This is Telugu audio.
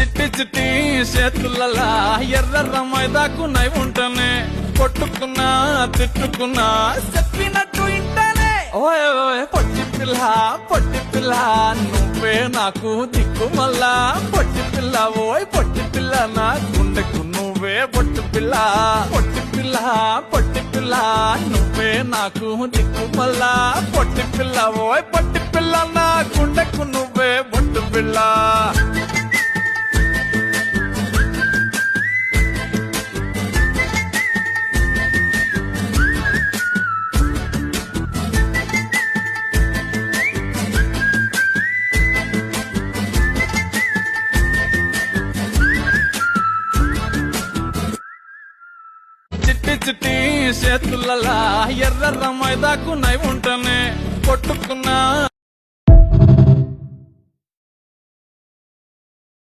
చిట్టి చిట్టి చేతులలా ఎర్ర మైదాకునై ఉంటనే కొట్టుకున్నా తిట్టుకున్నా చెప్పినట్టు ఇంటనే ఓయ్ ఓయ్ పొట్టి పిల్ల నువ్వే నాకు దిక్కు మళ్ళా పొట్టి పిల్ల ఓయ్ పొట్టి పిల్ల నా గుండెకు నువ్వే పొట్టి పిల్ల నువ్వే నాకు దిక్కు మళ్ళా పొట్టి పిల్ల ఓయ్ పొట్టి పిల్ల నా గుండెకు నువ్వే పొట్టి పిల్ల చిట్టి చిట్టి చేతులలా ఎర్ర మైదాకునై ఉంటనే కొట్టుకున్నా